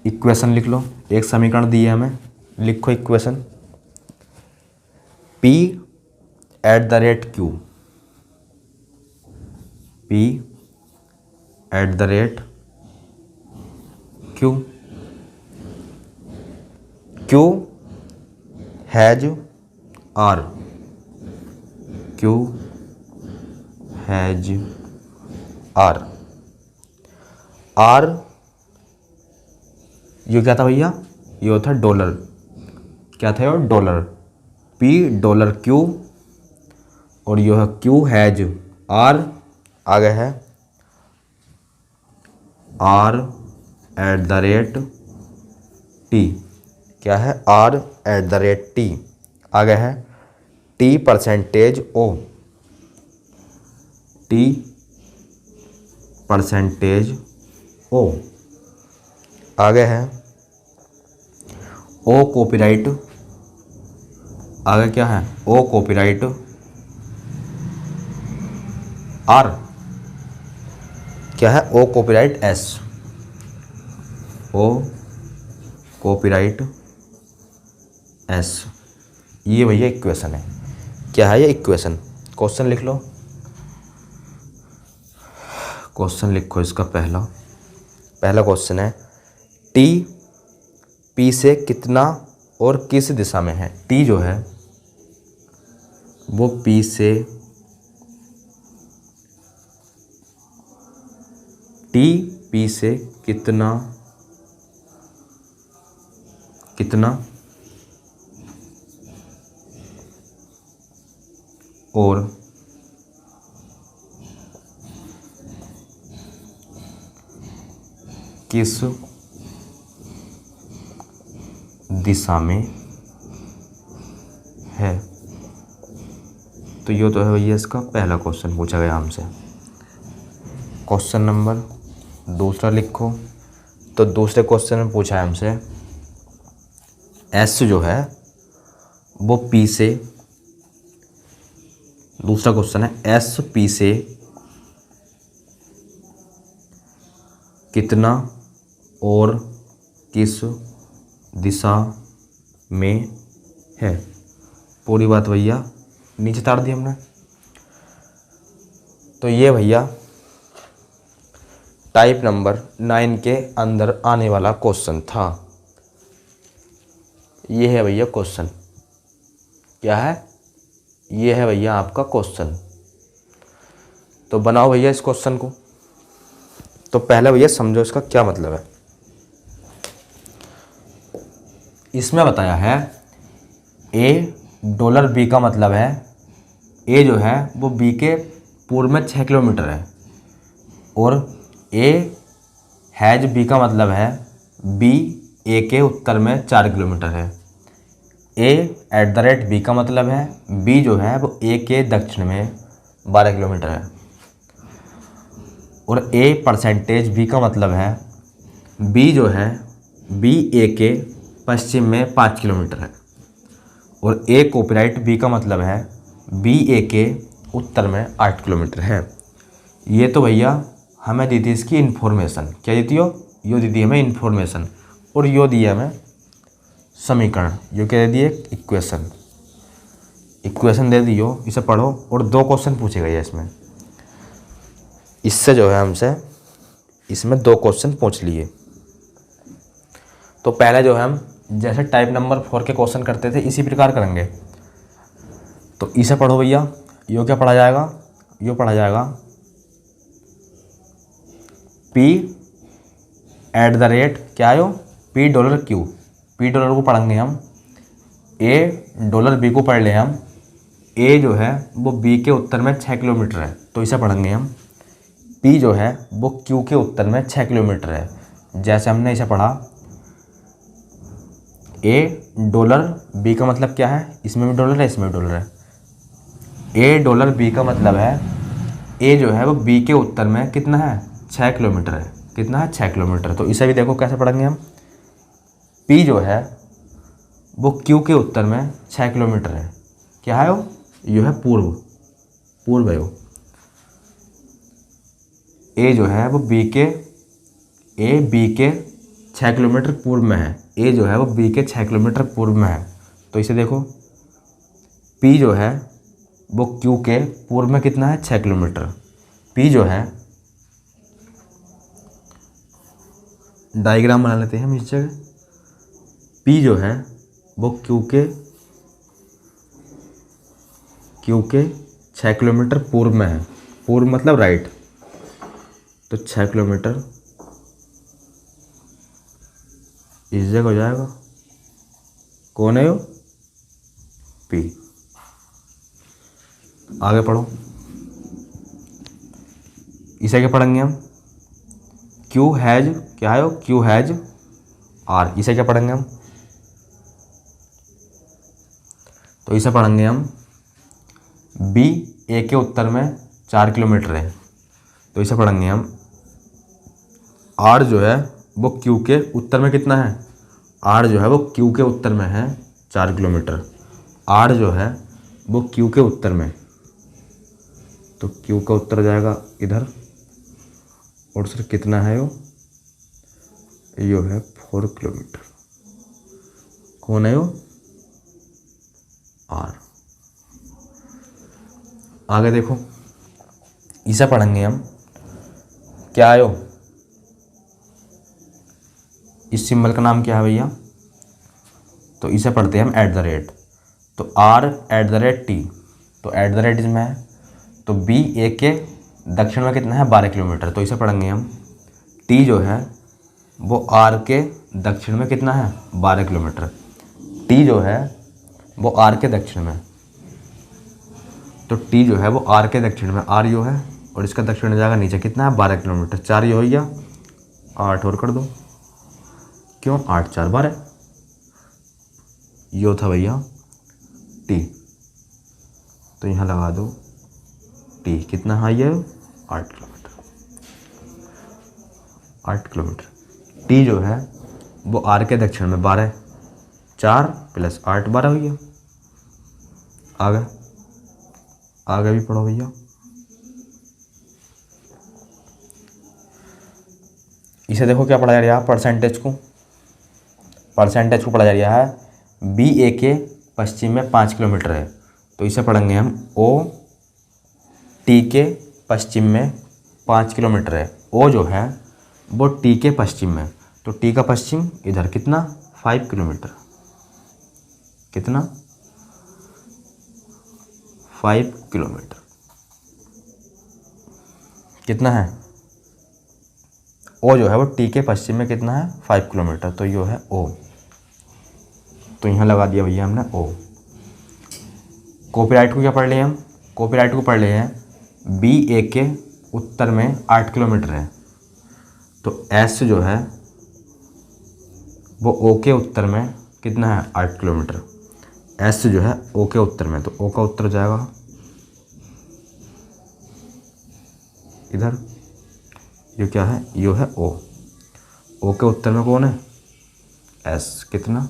इक्वेशन लिख लो, एक समीकरण दिया है हमें, लिखो equation P eight the rate Q, P eight the rate Q, Q has R, Q has R, R ये क्या था भैया, ये होता है डॉलर, क्या था ये डॉलर, P डॉलर Q और यह Q हैज R, आगे है R eight the rate T, क्या है R eight the rate T, आगे है T% O, T% O, आगे है O कॉपीराइट, आगे क्या है O कॉपीराइट R, क्या है O copyright S, O copyright S। ये भैया इक्वेशन है, क्या है ये इक्वेशन। क्वेश्चन लिख लो, क्वेश्चन लिखो इसका पहला क्वेश्चन है T P से कितना और किस दिशा में है। T जो है वो P से कितना और किस दिशा में है। तो ये तो है भैया इसका पहला क्वेश्चन पूछा गया हमसे। क्वेश्चन नंबर दूसरा लिखो, तो दूसरे क्वेश्चन में पूछा है हमसे S जो है वो P से, दूसरा क्वेश्चन है S P से कितना और किस दिशा में है। पूरी बात भैया नीचे तार दी हमने। तो ये भैया टाइप नंबर 9 के अंदर आने वाला क्वेश्चन था। ये है भैया क्वेश्चन, क्या है ये है भैया आपका क्वेश्चन। तो बनाओ भैया इस क्वेश्चन को। तो पहले भैया समझो इसका क्या मतलब है। इसमें बताया है A डॉलर B का मतलब है, A जो है वो B के पूर्व में 6 किलोमीटर है। और ए हैज बी का मतलब है बी ए के उत्तर में 4 किलोमीटर है। ए एट द रेट बी का मतलब है बी जो है वो ए के दक्षिण में 12 किलोमीटर है। और ए परसेंटेज बी का मतलब है बी जो है बी ए के पश्चिम में 5 किलोमीटर है। और ए कॉपीराइट बी का मतलब है बी ए के उत्तर में 8 किलोमीटर है। ये तो भैया हमें दी थी इसकी इन्फॉर्मेशन। क्या दी थी यो दी थी हमें इन्फॉर्मेशन। और यो दी हमें समीकरण। यो क्या दे दिए इक्वेशन दे दियो, इसे पढ़ो। और 2 क्वेश्चन पूछे गए इसमें, इससे जो है हमसे इसमें 2 क्वेश्चन पूछ लिए। तो पहले जो है हम जैसे टाइप नंबर 4 के क्वेश्चन करते थे इसी प्रकार करेंगे। तो इसे पढ़ो भैया। यो क्या पढ़ा जाएगा, यो पढ़ा जाएगा पी एट द रेट क्या है P dollar Q. P dollar को पढ़ेंगे हम, ए डॉलर बी को पढ़ ले हम। ए जो है वो बी के उत्तर में 6 किलोमीटर है, तो इसे पढ़ेंगे हम पी जो है वो क्यू के उत्तर में 6 किलोमीटर है। जैसे हमने इसे पढ़ा ए डॉलर बी का मतलब क्या है, इसमें भी डॉलर है इसमें भी डॉलर है। ए डॉलर बी का मतलब है ए जो है वो बी के उत्तर में कितना है 6 किलोमीटर है। कितना है 6 किलोमीटर। तो इसे भी देखो कैसे पढ़ेंगे हम। पी जो है वो क्यू के उत्तर में 6 किलोमीटर है। क्या है वो, यो है पूर्व है वो। ए जो है वो बी के 6 किलोमीटर पूर्व में है। ए जो है वो बी के 6 किलोमीटर पूर्व में है। तो इसे देखो पी जो है वो क्यू के पूर्व में कितना है 6 किलोमीटर। पी जो है डायग्राम बना लेते हैं हम इस जगह। पी जो है वो क्यू के 6 किलोमीटर पूर्व में है। पूर्व मतलब राइट। तो 6 किलोमीटर इस जगह हो जाएगा। कौन है यो, पी। आगे पढ़ो। इसे क्या पढ़ेंगे हम, क्यू हैज क्या है, क्यू हैज आर। इसे क्या पढ़ेंगे हम, तो इसे पढ़ेंगे हम बी ए के उत्तर में 4 किलोमीटर है। तो इसे पढ़ेंगे हम आर जो है वो क्यू के उत्तर में कितना है, आर जो है वो क्यू के उत्तर में है 4 किलोमीटर। आर जो है वो क्यू के उत्तर में, तो क्यू का उत्तर जाएगा इधर। और सर कितना है यो है 4 किलोमीटर। कौन है यो, आर। आगे देखो इसे पढ़ेंगे हम, क्या आयो, इस सिंबल का नाम क्या है भैया, तो इसे पढ़ते हैं हम एट द रेट। तो R at the rate T, तो एट द रेट इसमें है। तो बी ए के दक्षिण में कितना है 12 किलोमीटर। तो इसे पढ़ेंगे हम टी जो है वो आर के दक्षिण में कितना है 12 किलोमीटर। टी जो है वो आर के दक्षिण में, तो टी जो है वो आर के दक्षिण में, आर यो है और इसका दक्षिण जाएगा नीचे, कितना है 12 किलोमीटर। 4 ये हो गया, 8 और कर दो, क्यों 8 4 12। यो था भैया टी, तो यहाँ लगा दो टी। कितना हाई है 8 किलोमीटर। 8 किलोमीटर। टी जो है वो आर के दक्षिण में 12, 4 + 8 12 हो गया। आगे भी पढ़ो भैया। इसे देखो क्या पढ़ा जा रहा है, परसेंटेज को पढ़ा जा रहा है। बी ए के पश्चिम में 5 किलोमीटर है, तो इसे पढ़ेंगे हम ओ टी के पश्चिम में 5 किलोमीटर है। ओ जो है वो टी के पश्चिम में, तो टी का पश्चिम इधर कितना 5 किलोमीटर। कितना 5 किलोमीटर। कितना है, ओ जो है वो टी के पश्चिम में कितना है 5 किलोमीटर, तो यो है ओ। तो यहाँ लगा दिया भैया हमने ओ। कॉपीराइट को क्या पढ़ लिए हम, कॉपीराइट को पढ़ लिए हैं बी ए के उत्तर में 8 किलोमीटर है, तो एस जो है वो ओ के उत्तर में कितना है, 8 किलोमीटर। एस जो है ओ के उत्तर में, तो ओ का उत्तर हो जाएगा इधर, ये क्या है, यो है ओ। ओ के उत्तर में कौन है, एस। कितना,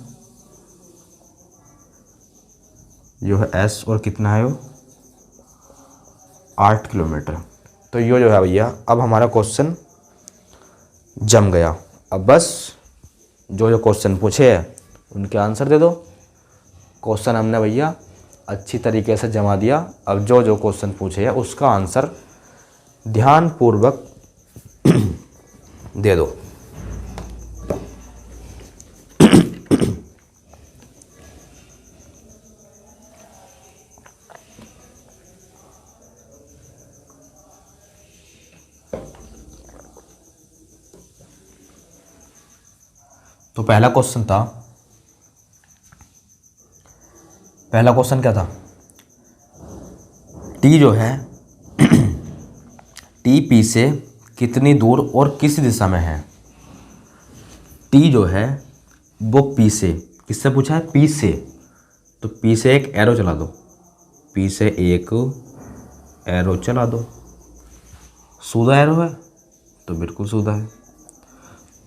यो है एस, और कितना है यो, 8 किलोमीटर। तो यो जो है भैया अब हमारा क्वेश्चन जम गया। अब बस जो जो क्वेश्चन पूछे हैं उनके आंसर दे दो। क्वेश्चन हमने भैया अच्छी तरीके से जमा दिया। अब जो जो क्वेश्चन पूछे हैं उसका आंसर ध्यानपूर्वक दे दो। तो पहला क्वेश्चन क्या था, टी जो है टी पी से कितनी दूर और किस दिशा में है। टी जो है वो पी से, किससे पूछा है, पी से, तो पी से एक एरो चला दो, पी से एक एरो चला दो। सीधा एरो है, तो बिल्कुल सीधा है।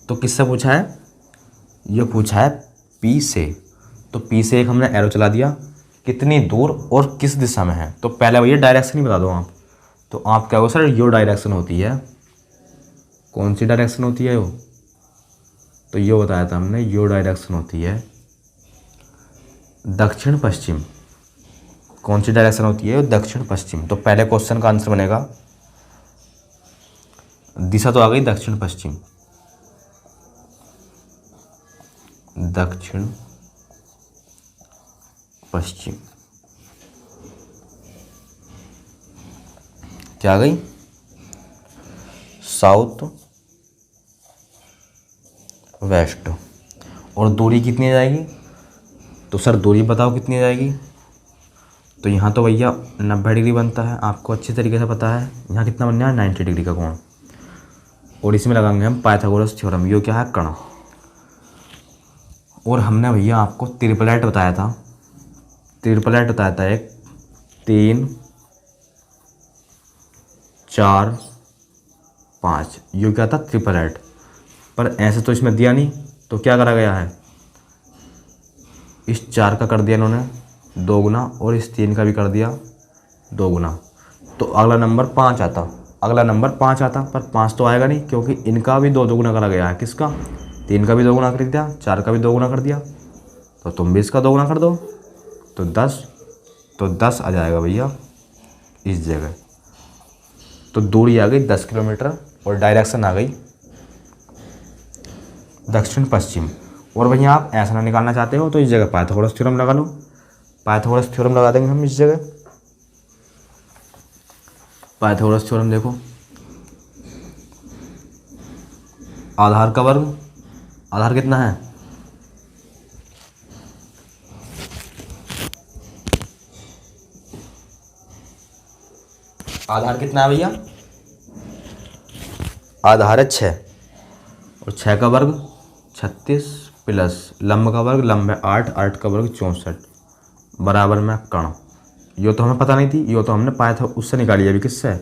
तो किससे पूछा है, ये पूछा है पी से, तो पी से एक हमने एरो चला दिया, कितनी दूर और किस दिशा में है। तो पहले भैया डायरेक्शन ही बता दो आप। तो आप क्या हो सर, यो डायरेक्शन होती है। कौन सी डायरेक्शन होती है यो, तो यो बताया था हमने, यो डायरेक्शन होती है दक्षिण पश्चिम। कौन सी डायरेक्शन होती है, दक्षिण पश्चिम। तो पहले क्वेश्चन का आंसर बनेगा, दिशा तो आ गई दक्षिण पश्चिम, दक्षिण पश्चिम क्या आ गई, साउथ वेस्ट। और दूरी कितनी आ जाएगी, तो सर दूरी बताओ कितनी आ जाएगी। तो यहाँ तो भैया 90 डिग्री बनता है, आपको अच्छी तरीके से पता है। यहाँ कितना बनना है, 90 डिग्री का कोण। और इसमें लगाएंगे हम पाइथागोरस थ्योरम, ये क्या है, कर्ण। और हमने भैया आपको ट्रिपलेट बताया था, एक 3 4 5, ये क्या था, ट्रिपलेट। पर ऐसे तो इसमें दिया नहीं, तो क्या करा गया है, इस 4 का कर दिया इन्होंने 2 गुना, और इस 3 का भी कर दिया 2 गुना। तो अगला नंबर 5 आता, पर 5 तो आएगा नहीं, क्योंकि इनका भी 2 गुना करा गया है। किसका, 3 का भी 2 गुना कर दिया, 4 का भी 2 गुना कर दिया, तो तुम भी इसका 2 गुना कर दो, तो 10। तो 10 आ जाएगा भैया इस जगह। तो दूरी आ गई 10 किलोमीटर, और डायरेक्शन आ गई दक्षिण पश्चिम। और भैया आप ऐसा ना निकालना चाहते हो तो इस जगह पाइथागोरस थ्योरम लगा लो। पाइथागोरस थ्योरम लगा देंगे हम इस जगह। पाइथागोरस थ्योरम देखो, आधार का वर्ग, आधार कितना है, आधार कितना है भैया, आधार है 6, और 6 का वर्ग 36 प्लस लंब का वर्ग, लंब है 8, 8 का वर्ग 64 बराबर में कर्ण। यो तो हमें पता नहीं थी, यो तो हमने पाया था उससे निकाली अभी, किससे,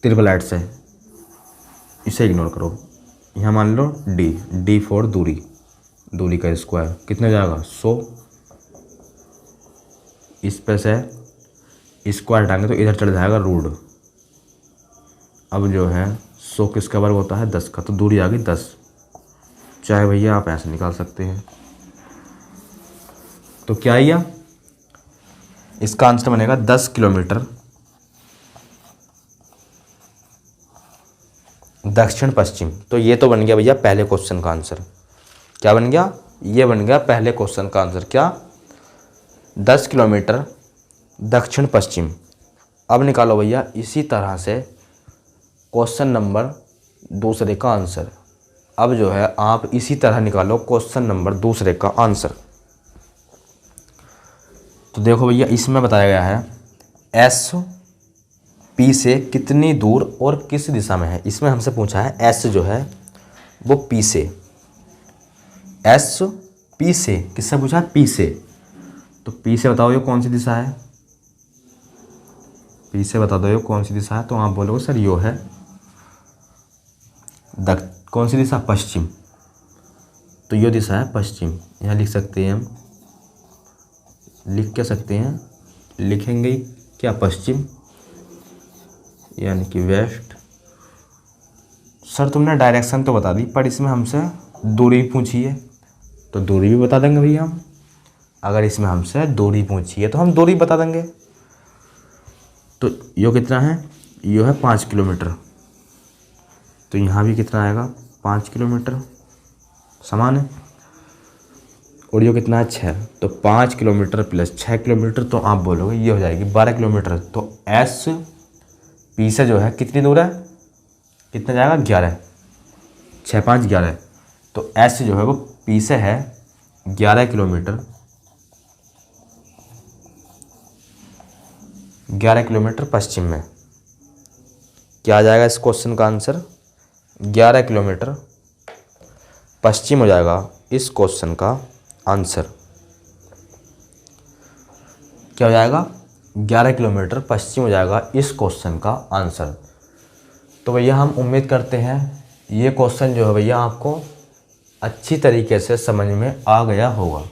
ट्रिपलेट से। इसे इग्नोर करो। यहाँ मान लो डी फॉर दूरी, दूरी का स्क्वायर कितने जाएगा 100। इस पे से स्क्वायर हटाएंगे तो इधर चढ़ जाएगा रूट। अब जो है 100 किसका वर्ग होता है, 10 का, तो दूरी आ गई 10। चाहे भैया आप ऐसे निकाल सकते हैं। तो क्या आया, इसका आंसर बनेगा 10 किलोमीटर दक्षिण पश्चिम। तो ये तो बन गया भैया पहले क्वेश्चन का आंसर। क्या बन गया, ये बन गया पहले क्वेश्चन का आंसर। क्या, 10 किलोमीटर दक्षिण पश्चिम। अब निकालो भैया इसी तरह से क्वेश्चन नंबर दूसरे का आंसर। अब जो है आप इसी तरह निकालो क्वेश्चन नंबर दूसरे का आंसर। तो देखो भैया इसमें बताया गया है एस पी से कितनी दूर और किस दिशा में है। इसमें हमसे पूछा है एस जो है वो पी से, एस पी से किससे पूछा है, पी से। तो पी से बताओ ये कौन सी दिशा है, पी से बता दो ये कौन सी दिशा है। तो आप बोलोगे सर यो है कौन सी दिशा, पश्चिम। तो यो दिशा है पश्चिम। यहाँ लिख सकते हैं हम, लिख क्या सकते हैं, लिखेंगे क्या, पश्चिम यानी कि वेस्ट। सर तुमने डायरेक्शन तो बता दी पर इसमें हमसे दूरी पूछी है, तो दूरी भी बता देंगे भैया हम। अगर इसमें हमसे दूरी पूछी है तो हम दूरी बता देंगे। तो यो कितना है, यो है 5 किलोमीटर। तो यहाँ भी कितना आएगा, 5 किलोमीटर, समान है। और यो कितना है, 6। तो 5 किलोमीटर प्लस 6 किलोमीटर, तो आप बोलोगे ये हो जाएगी 12 किलोमीटर। तो एस पी से जो है कितनी दूर है, कितना जाएगा, 11। 6 5 11। तो एस जो है वो पी से है 11 किलोमीटर, 11 किलोमीटर पश्चिम में। क्या आ जाएगा इस क्वेश्चन का आंसर, 11 किलोमीटर पश्चिम हो जाएगा इस क्वेश्चन का आंसर। क्या हो जाएगा, 11 किलोमीटर पश्चिम हो जाएगा इस क्वेश्चन का आंसर। तो भैया हम उम्मीद करते हैं ये क्वेश्चन जो है भैया आपको अच्छी तरीके से समझ में आ गया होगा।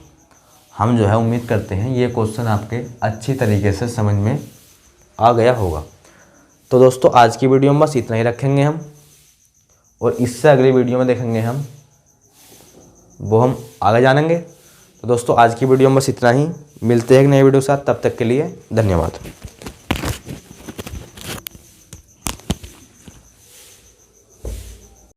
हम जो है उम्मीद करते हैं ये क्वेश्चन आपके अच्छी तरीके से समझ में आ गया होगा। तो दोस्तों आज की वीडियो में बस इतना ही रखेंगे हम, और इससे अगली वीडियो में देखेंगे हम, वो हम आगे जानेंगे। तो दोस्तों आज की वीडियो में बस इतना ही, मिलते हैं एक नई वीडियो के साथ, तब तक के लिए धन्यवाद।